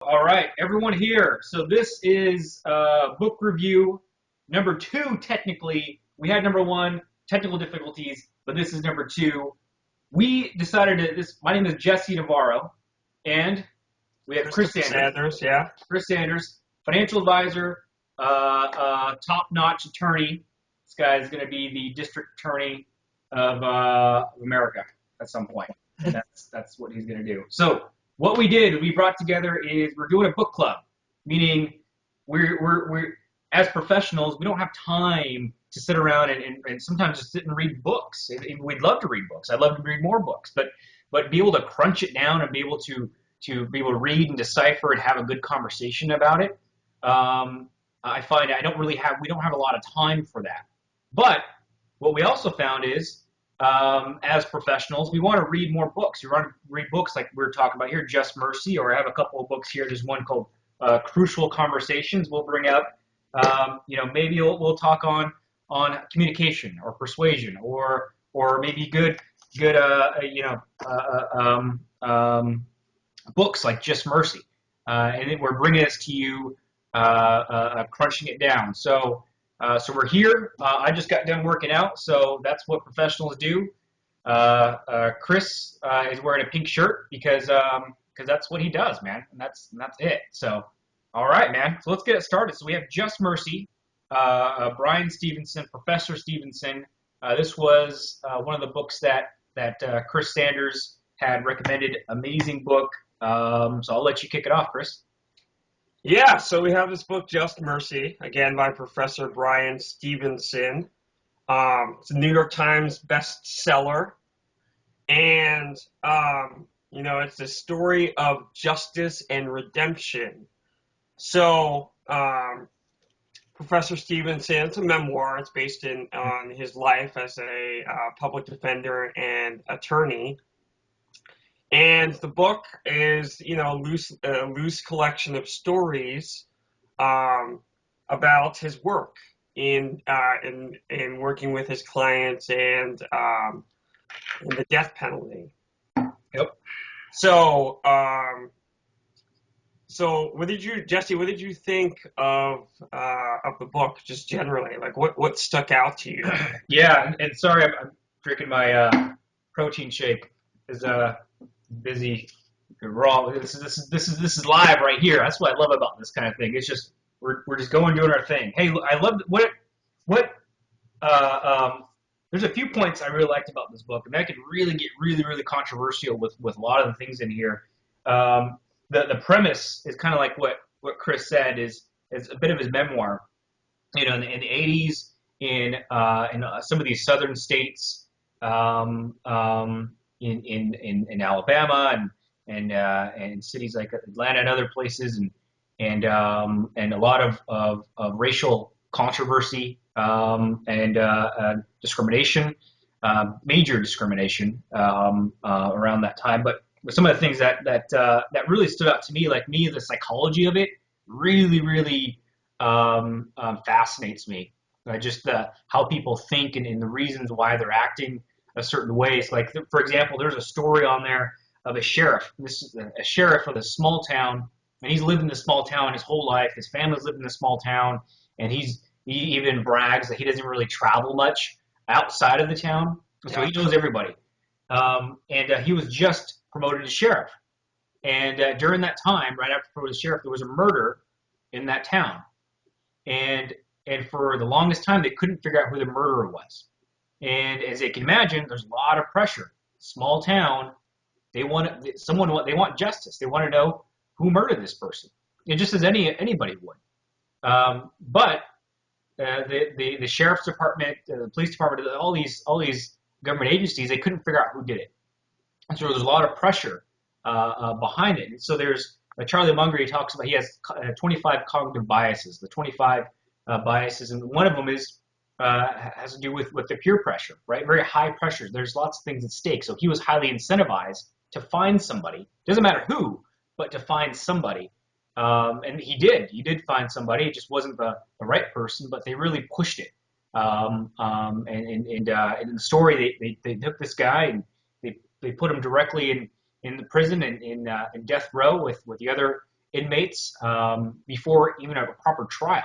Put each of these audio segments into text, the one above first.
All right, everyone here. So this is book review number two. Technically, we had number one, technical difficulties, but this is number two. We decided to this. My name is Jesse Navarro, and we have Chris Christopher Sanders. Sanders, yeah. Chris Sanders, financial advisor, top-notch attorney. This guy is going to be the district attorney of America at some point, and that's what he's going to do. So what we brought together is we're doing a book club, meaning we're as professionals, we don't have time to sit around and sometimes just sit and read books. We'd love to read books. I'd love to read more books, but be able to crunch it down and be able to read and decipher and have a good conversation about it. I find we don't have a lot of time for that. But what we also found is, as professionals, we want to read more books. We want to read books like we're talking about here, Just Mercy, or I have a couple of books here. There's one called Crucial Conversations. We'll bring up, maybe we'll talk on communication or persuasion, or maybe good books like Just Mercy, and then we're bringing this to you, crunching it down. So we're here. I just got done working out, so that's what professionals do. Chris is wearing a pink shirt because that's what he does, man, and that's it. So, all right, man. So let's get it started. So we have Just Mercy, Bryan Stevenson, Professor Stevenson. This was one of the books that Chris Sanders had recommended. Amazing book. So I'll let you kick it off, Chris. Yeah, so we have this book, Just Mercy, again by Professor Bryan Stevenson. It's a New York Times bestseller. And, it's the story of justice and redemption. So, Professor Stevenson, it's a memoir. It's based on his life as a public defender and attorney. And the book is, a loose collection of stories about his work in working with his clients and in the death penalty. Yep. So, Jesse? What did you think of the book, just generally? Like, what stuck out to you? Yeah, and sorry, I'm drinking my protein shake. Is busy. Raw. This is live right here. That's what I love about this kind of thing. It's just we're just going doing our thing. Hey, I love what there's a few points I really liked about this book, and that could really get really controversial with a lot of the things in here. The premise is kind of like what Chris said is a bit of his memoir. In the 80s in some of these southern states, in Alabama and cities like Atlanta and other places, and a lot of racial controversy, and discrimination, major discrimination, around that time. But some of the things that really stood out to me, the psychology of it really fascinates me. Just how people think and the reasons why they're acting a certain ways. Like, for example, there's a story on there of a sheriff. This is a sheriff of a small town, and he's lived in this small town his whole life. His family's lived in this small town, and he even brags that he doesn't really travel much outside of the town, so he knows everybody. And he was just promoted to sheriff. And during that time, right after promoted to sheriff, there was a murder in that town. And for the longest time, they couldn't figure out who the murderer was. And as you can imagine, there's a lot of pressure. Small town, they want justice. They want to know who murdered this person, and just as anybody would. But the sheriff's department, the police department, all these government agencies, they couldn't figure out who did it. And so there's a lot of pressure behind it. And so there's Charlie Munger. He talks about he has 25 cognitive biases. The 25 biases, and one of them has to do with the peer pressure, right? Very high pressures. There's lots of things at stake. So he was highly incentivized to find somebody. Doesn't matter who, but to find somebody. And he did find somebody. It just wasn't the right person, but they really pushed it. And in the story, they took this guy and they put him directly in the prison in death row with the other inmates before even a proper trial.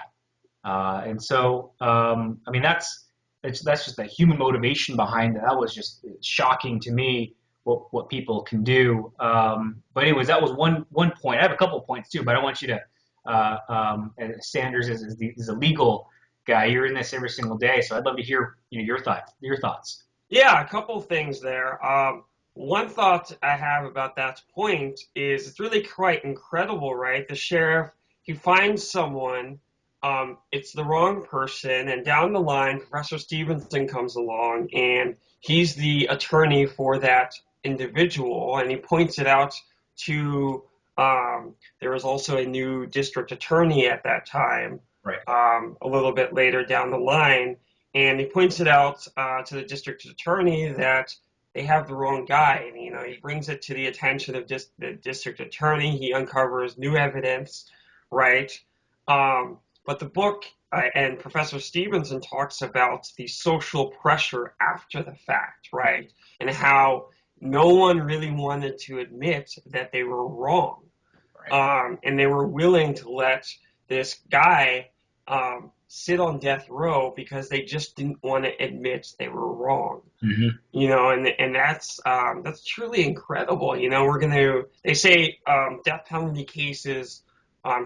And so, I mean, that's just the human motivation behind it. That was just shocking to me what people can do. But anyways, that was one point. I have a couple of points too, but I want you to. Sanders is a legal guy. You're in this every single day, so I'd love to hear your thoughts. Your thoughts. Yeah, a couple things there. One thought I have about that point is it's really quite incredible, right? The sheriff, he finds someone, it's the wrong person, and down the line, Professor Stevenson comes along, and he's the attorney for that individual, and he points it out to, there was also a new district attorney at that time, Right. a little bit later down the line, and he points it out to the district attorney that they have the wrong guy. And, he brings it to the attention of the district attorney. He uncovers new evidence, right? But the book and Professor Stevenson talks about the social pressure after the fact, right? And how no one really wanted to admit that they were wrong. Right. And they were willing to let this guy sit on death row because they just didn't want to admit they were wrong. Mm-hmm. And that's truly incredible. They say death penalty cases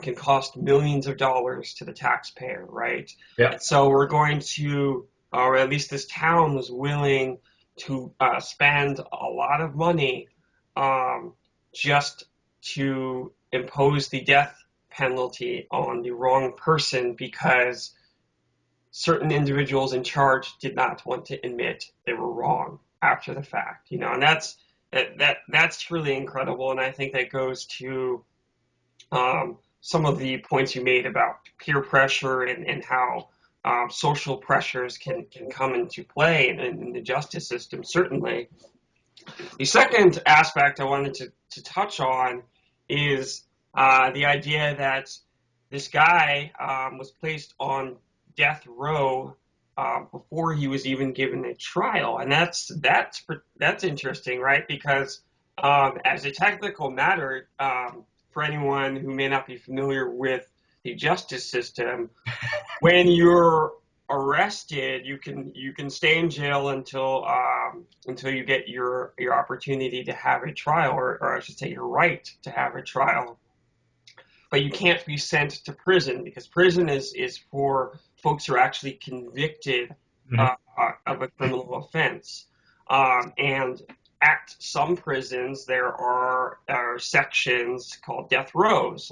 can cost millions of dollars to the taxpayer, right? Yeah. And so we're going to, or at least this town was willing to spend a lot of money just to impose the death penalty on the wrong person because certain individuals in charge did not want to admit they were wrong after the fact, and that's truly incredible. And I think that goes to some of the points you made about peer pressure and how social pressures can come into play in the justice system, certainly. The second aspect I wanted to touch on is the idea that this guy was placed on death row before he was even given a trial, and that's interesting, right? Because as a technical matter, for anyone who may not be familiar with the justice system, when you're arrested, you can stay in jail until you get your opportunity to have a trial, or I should say your right to have a trial. But you can't be sent to prison because prison is for folks who are actually convicted Mm-hmm. of a criminal offense. And at some prisons, there are sections called death rows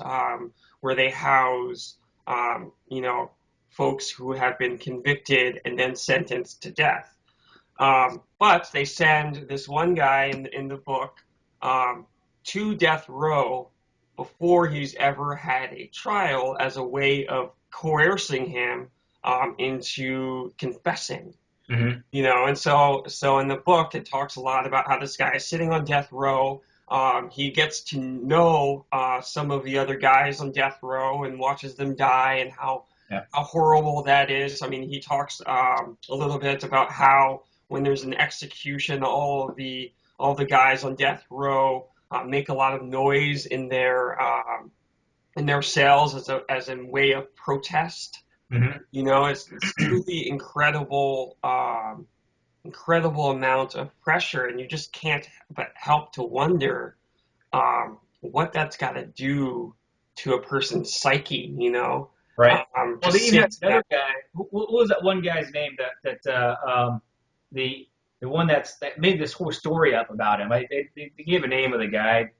where they house, folks who have been convicted and then sentenced to death. But they send this one guy in the book to death row before he's ever had a trial as a way of coercing him into confessing. Mm-hmm. And so in the book it talks a lot about how this guy is sitting on death row. He gets to know some of the other guys on death row and watches them die and how horrible that is. I mean, he talks a little bit about how when there's an execution, all the guys on death row make a lot of noise in their cells as a way of protest. Mm-hmm. It's truly incredible amount of pressure, and you just can't but help to wonder what that's got to do to a person's psyche. Right. Well, they Just even had sit another guy. What was that one guy's name the one that made this whole story up about him? They gave a name of the guy.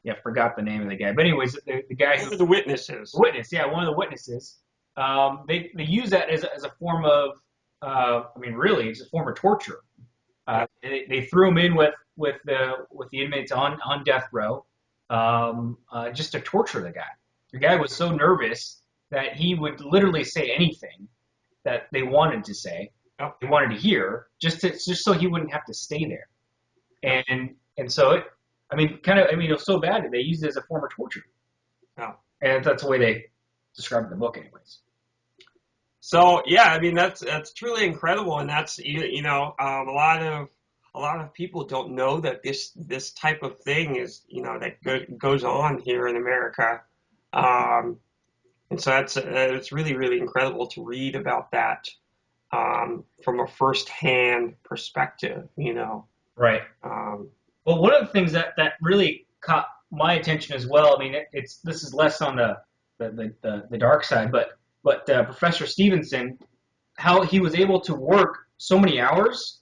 Yeah, I forgot the name of the guy. But anyways, the guy one who of the witnesses. witness, yeah, one of the witnesses. They use that as a form of, I mean, really, it's a form of torture. They threw him in with the inmates on death row, just to torture the guy. The guy was so nervous that he would literally say anything that they wanted to say, Yep. they wanted to hear, just so he wouldn't have to stay there. And so I mean, it was so bad that they used it as a form of torture. Yeah. And that's the way they describe it in the book, anyways. So yeah, I mean that's truly incredible, and that's a lot of people don't know that this type of thing is that goes on here in America. And so that's it's really, really incredible to read about that from a firsthand perspective, you know. Right. Um, Well, one of the things that really caught my attention as well. I mean, it's this is less on the dark side, but Professor Stevenson, how he was able to work so many hours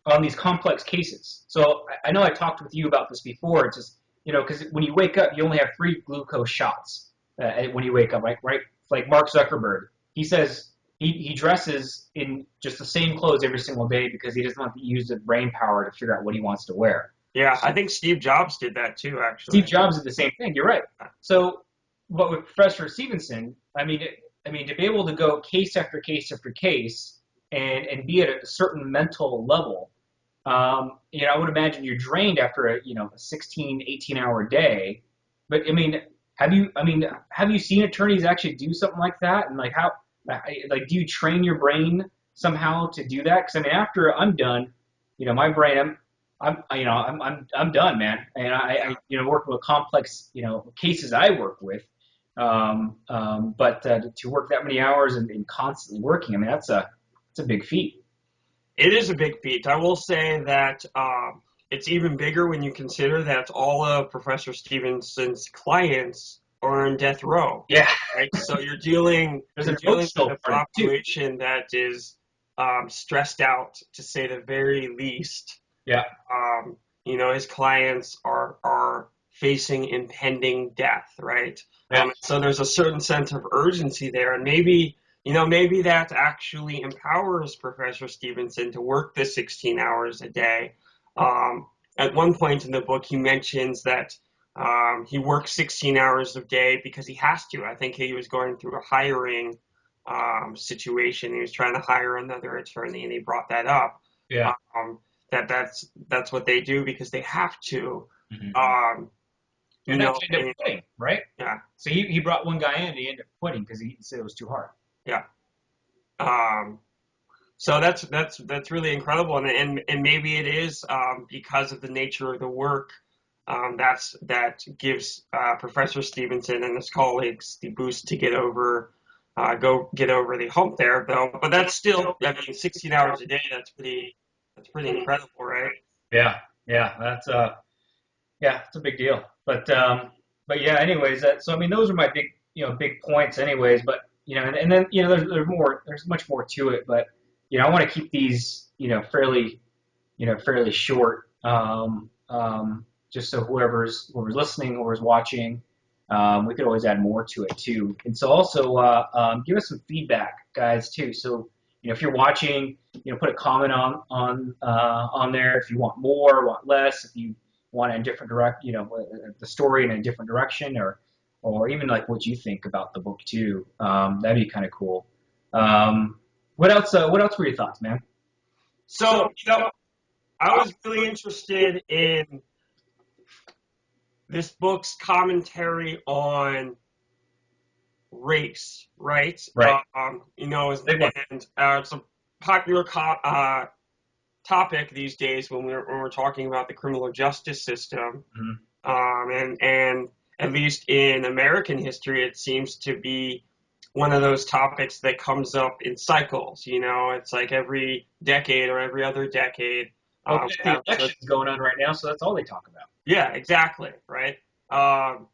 on these complex cases. So I know I talked with you about this before. It's just because when you wake up, you only have 3 glucose shots when you wake up, right? Like Mark Zuckerberg, he says he dresses in just the same clothes every single day because he doesn't want to use the brain power to figure out what he wants to wear. yeah, I think Steve Jobs did that too, Steve actually. Jobs did the same thing. You're right. So, what with Professor Stevenson, I mean, to be able to go case after case after case and be at a certain mental level, I would imagine you're drained after a 16, 18 hour day. But have you seen attorneys actually do something like that? And like do you train your brain somehow to do that? Because I mean, after I'm done, my brain, I'm done, man. And working with complex, cases I work with. But to work that many hours and constantly working, I mean, it's a big feat. It is a big feat. I will say that it's even bigger when you consider that all of Professor Stevenson's clients are on death row, Yeah, right? So there's you're an dealing with emotional a part of it too. population that is stressed out, to say the very least. Yeah, Um, his clients are facing impending death, right? yeah, So there's a certain sense of urgency there, and maybe that actually empowers Professor Stevenson to work the 16 hours a day. Um, at one point in the book, he mentions that he works 16 hours a day because he has to. I think he was going through a hiring situation. He was trying to hire another attorney, and he brought that up. yeah. Um, that's what they do because they have to. Hmm. Um, And actually ended up and quitting, right? yeah, So he brought one guy in and he ended up quitting because he said it was too hard. yeah. Um, so that's really incredible, and maybe it is because of the nature of the work that gives Professor Stevenson and his colleagues the boost to go get over the hump there, though. But that's still, I mean, 16 hours a day. That's pretty incredible, right? Yeah, yeah, yeah, it's a big deal. But yeah, anyways, so I mean, those are my big points, anyways. But and then there's much more to it. But I want to keep these fairly short, just so whoever's listening, whoever's watching, we could always add more to it too. And so also give us some feedback, guys, too. So if you're watching, put a comment on there if you want more, want less, if you want a different the story in a different direction, or even like what you think about the book too. That'd be kind of cool. What else? What else were your thoughts, man? So, I was really interested in this book's commentary on race, right? Right. Big one. And it's a popular topic these days when we're talking about the criminal justice system. Mhm. And at least in American history, it seems to be one of those topics that comes up in cycles. It's like every decade or every other decade. Well, We the have election's going on right now, so that's all they talk about. Yeah, exactly, right. Um,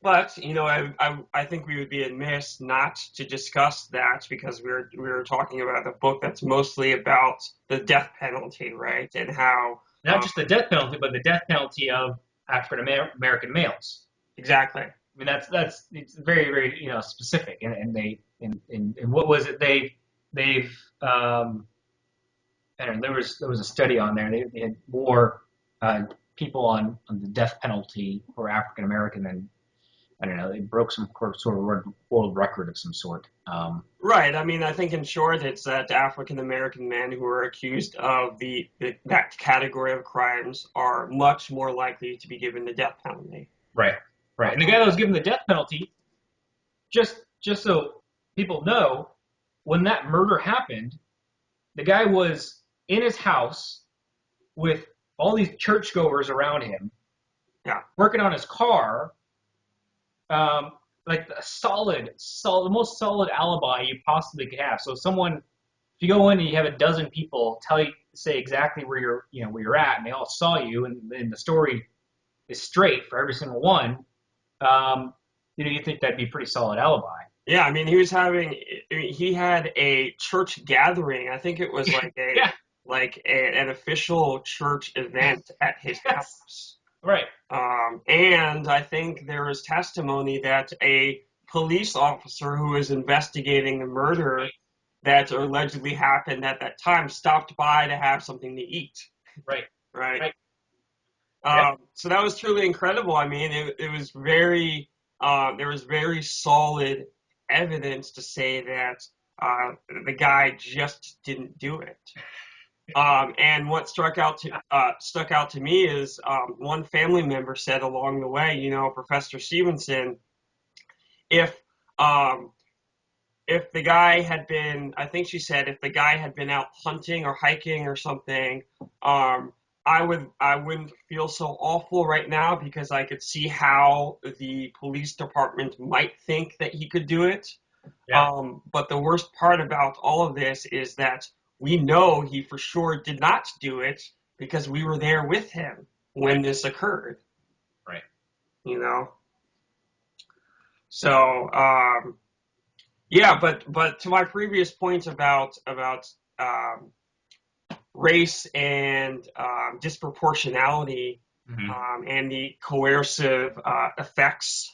but I think we would be amiss not to discuss that because we were talking about a book that's mostly about the death penalty, right? And how Not just the death penalty, but the death penalty of African American males. exactly. I mean, that's it's very very specific, and and what was it they've I don't know, there was a study on there. They had more people on the death penalty for African American than I don't know. They broke some sort of world record of some sort. Right. I mean, I think in short, it's that African American men who are accused of that category of crimes are much more likely to be given the death penalty. Right, right. And the guy that was given the death penalty, just so people know, when that murder happened, the guy was in his house with all these churchgoers around him, Yeah. working on his car, like a solid, the most solid alibi you possibly could have. So someone, if you go in and you have a dozen people say exactly where where you're at, and they all saw you, and the story is straight for every single one, um, you think that'd be a pretty solid alibi. Yeah, I mean, he had a church gathering. I think it was Yeah. an official church event at his Yes. house. Right. And I think there is testimony that a police officer who was investigating the murder that allegedly happened at that time stopped by to have something to eat. Right. Right. Right. Yeah. So that was truly incredible. I mean, it was there was very solid evidence to say that the guy just didn't do it. And what stuck out to me is one family member said along the way, Professor Stevenson, if um, if the guy had been, I think she said, if the guy had been out hunting or hiking or something, I wouldn't feel so awful right now because I could see how the police department might think that he could do it. Yeah. But the worst part about all of this is that we know he for sure did not do it because we were there with him when Right. this occurred, Right. you know? So, yeah, but to my previous point about um, race and disproportionality Hmm. and the coercive effects.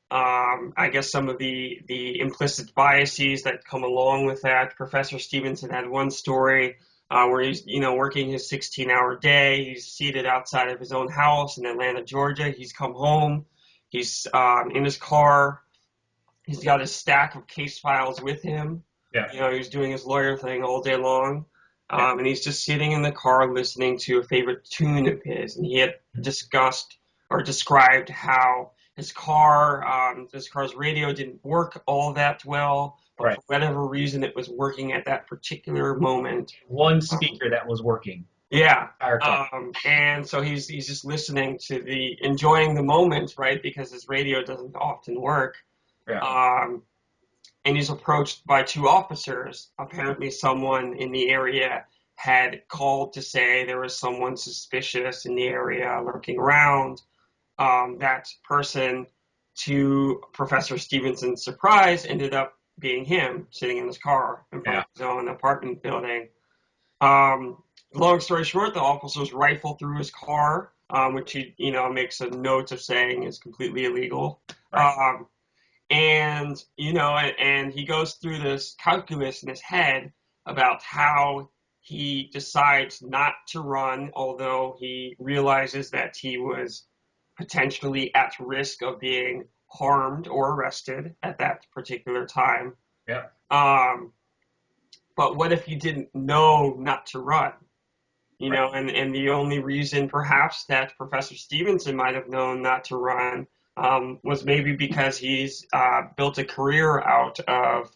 I guess some of the implicit biases that come along with that. Professor Stevenson had one story where he's working his 16-hour day. He's seated outside of his own house in Atlanta, Georgia. He's come home. He's in his car. He's got his stack of case files with him. Yeah. He's doing his lawyer thing all day long. Yeah. And he's just sitting in the car listening to a favorite tune of his. And he had discussed or described how his car's radio didn't work all that well, but Right. for whatever reason, it was working at that particular moment. One Um, speaker that was working yeah. the entire time. And so he's just listening to enjoying the moment, right? Because his radio doesn't often work. Yeah. Um, and he's approached by two officers. Apparently, someone in the area had called to say there was someone suspicious in the area lurking around. That person, to Professor Stevenson's surprise, ended up being him sitting in his car in front Yeah. of his own apartment building. Um, Long story short, the officers rifle through his car, which he, makes a note of saying is completely illegal. Right. Um, and he goes through this calculus in his head about how he decides not to run, although he realizes that he was potentially at risk of being harmed or arrested at that particular time. Yeah. Um, but what if he didn't know not to run? Right. And the only reason perhaps that Professor Stevenson might have known not to run was maybe because he's built a career out of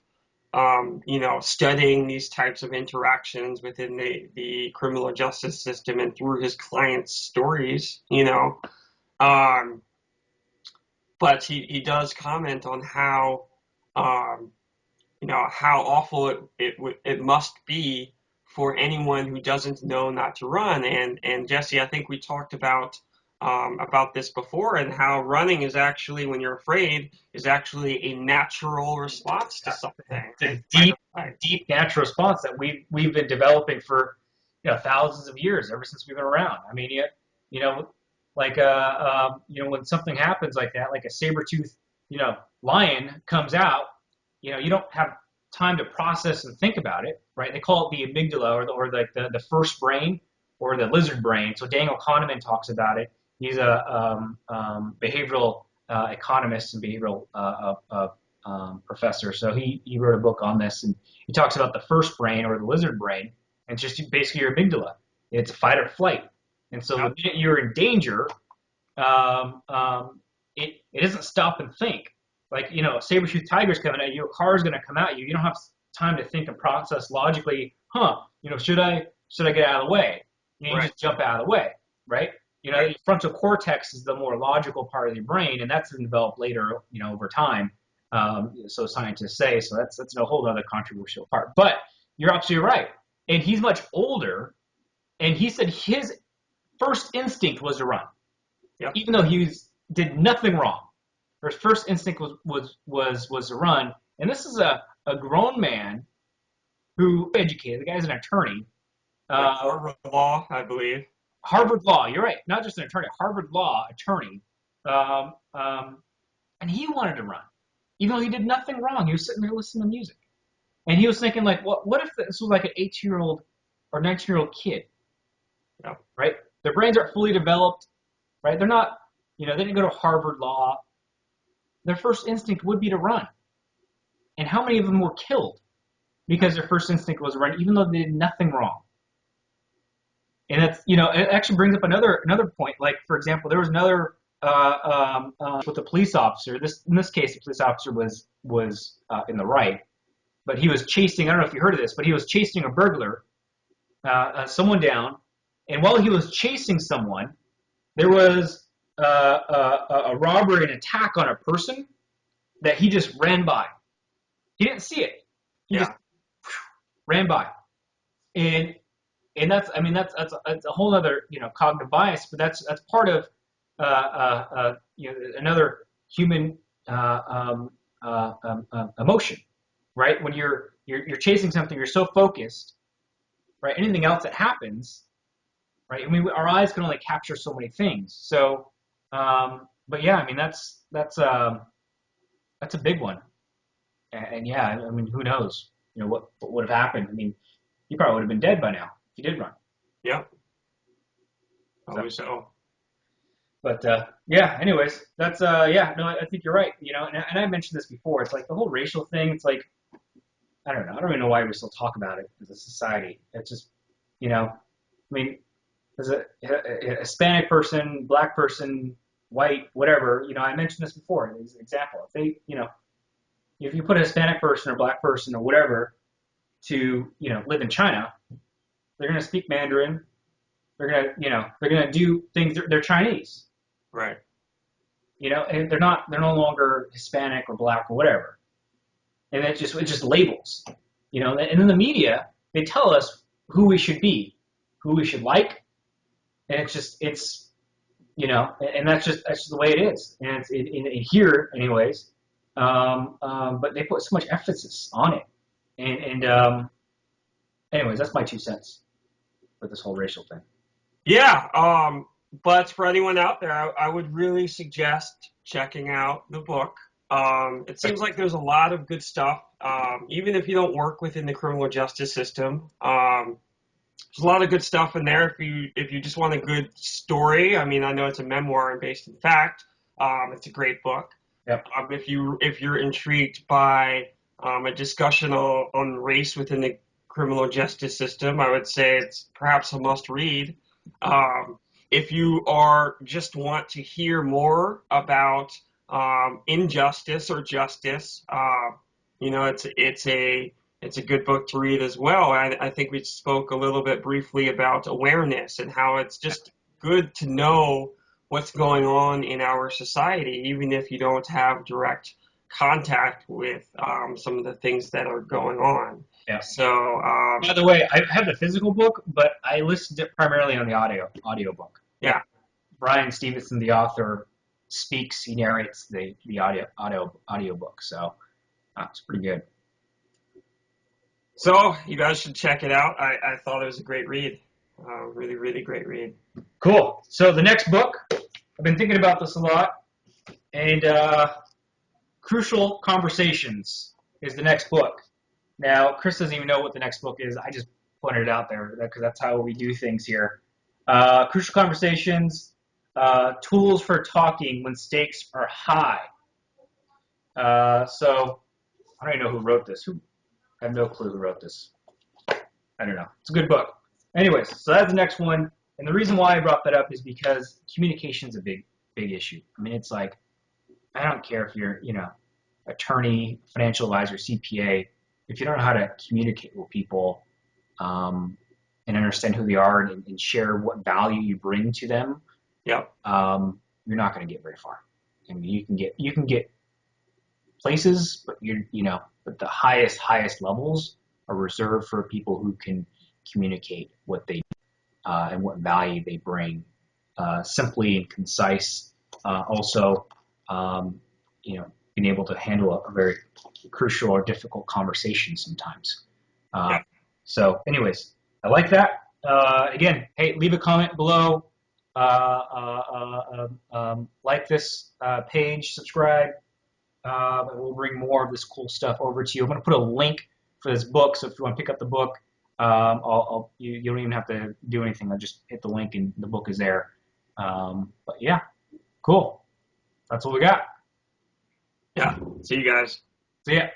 studying these types of interactions within the criminal justice system and through his clients' stories, Um, but he does comment on how, um, how awful it must be for anyone who doesn't know not to run. And Jesse, I think we talked about this before, and how running is actually, when you're afraid, is actually a natural response to something. It's Right? a Fight deep, or flight. deep natural response that we've been developing for thousands of years, ever since we've been around. I mean, you know, like when something happens like that, like a saber-toothed lion comes out, you don't have time to process and think about it, right? They call it the amygdala, or the first brain, or the lizard brain. So Daniel Kahneman talks about it. He's a behavioral economist and behavioral professor. So he wrote a book on this, and he talks about the first brain, or the lizard brain, and it's just basically your amygdala. It's fight or flight. And so the Yep. minute you're in danger, um, um, it doesn't stop and think. Like, a saber-toothed tiger's coming at you, a car's going to come at you. You don't have time to think and process logically, should I get out of the way? You Right. just jump out of the way, right? the frontal cortex is the more logical part of your brain, and that's been developed later, over time. So scientists say. So that's a whole other controversial part. But you're absolutely right. And he's much older, and he said his first instinct was to run, Yep. even though did nothing wrong. His first instinct was to run. And this is a grown man who educated. The guy's an attorney. Harvard Law, I believe. Harvard Law. You're right. Not just an attorney. Harvard Law attorney. And he wanted to run, even though he did nothing wrong. He was sitting there listening to music, and he was thinking like, what if this was like an 18-year-old or 19-year-old kid? Yeah. Right? Their brains aren't fully developed. Right? They're not. They didn't go to Harvard Law. Their first instinct would be to run. And how many of them were killed because their first instinct was to run, even though they did nothing wrong? And that's, it actually brings up another point. Like, for example, there was another with a police officer. In this case, the police officer was in the right, but he was chasing. I don't know if you heard of this, but he was chasing a burglar, someone down, and while he was chasing someone, there was a robbery and attack on a person that he just ran by. He didn't see it. He just ran by, and that's a whole other cognitive bias, but that's part of another human emotion, right? When you're chasing something, you're so focused, right? Anything else that happens, right? I mean, our eyes can only capture so many things. So, but yeah, I mean that's a big one, and yeah, I mean, who knows? What would have happened? I mean, he probably would have been dead by now if he did run. Yeah. Probably so. But yeah, anyways, that's no, I think you're right. And I mentioned this before. It's like the whole racial thing. It's like, I don't know. I don't even know why we still talk about it as a society. It's just, I mean, as a Hispanic person, black person, white, whatever. I mentioned this before as an example. If they, if you put a Hispanic person or black person or whatever to, live in China, they're going to speak Mandarin. They're going to do things. They're Chinese. Right. And they're no longer Hispanic or black or whatever. And it's just labels. And in the media, they tell us who we should be, who we should like. And it's and that's just the way it is. And it's in here anyways. But they put so much emphasis on it. And anyways, that's my 2 cents with this whole racial thing. Yeah. But for anyone out there, I would really suggest checking out the book. It seems like there's a lot of good stuff, even if you don't work within the criminal justice system. There's a lot of good stuff in there if you just want a good story. I mean, I know it's a memoir and based in fact. It's a great book. Yep. If you're intrigued by a discussion on race within the criminal justice system, I would say it's perhaps a must read. If you just want to hear more about injustice or justice, it's a good book to read as well. I think we spoke a little bit briefly about awareness and how it's just good to know what's going on in our society, even if you don't have direct contact with some of the things that are going on. Yeah. So, by the way, I have the physical book, but I listened to it primarily on the audio book. Yeah. Bryan Stevenson, the author, speaks. He narrates the audio book. So it's pretty good. So you guys should check it out. I thought it was a great read. Really, really great read. Cool. So the next book, I've been thinking about this a lot, and Crucial Conversations is the next book. Now, Chris doesn't even know what the next book is. I just pointed it out there because that's how we do things here. Crucial Conversations, Tools for Talking When Stakes Are High. So I don't even know who wrote this. I have no clue who wrote this. I don't know. It's a good book. Anyways, so that's the next one. And the reason why I brought that up is because communication is a big issue. I mean, it's like, I don't care if you're, attorney, financial advisor, CPA, if you don't know how to communicate with people and understand who they are and share what value you bring to them, Yep. you're not going to get very far. I mean, you can get places, but but the highest levels are reserved for people who can communicate what they do, and what value they bring, simply and concise. Also, being able to handle a very crucial or difficult conversation sometimes. Uh, Yep. anyways, I like that. Again, hey, leave a comment below. Like this page, subscribe, and we'll bring more of this cool stuff over to you. I'm going to put a link for this book, so if you want to pick up the book, you don't even have to do anything. I'll just hit the link and the book is there. But yeah, cool. That's what we got. Yeah. See you guys. See ya.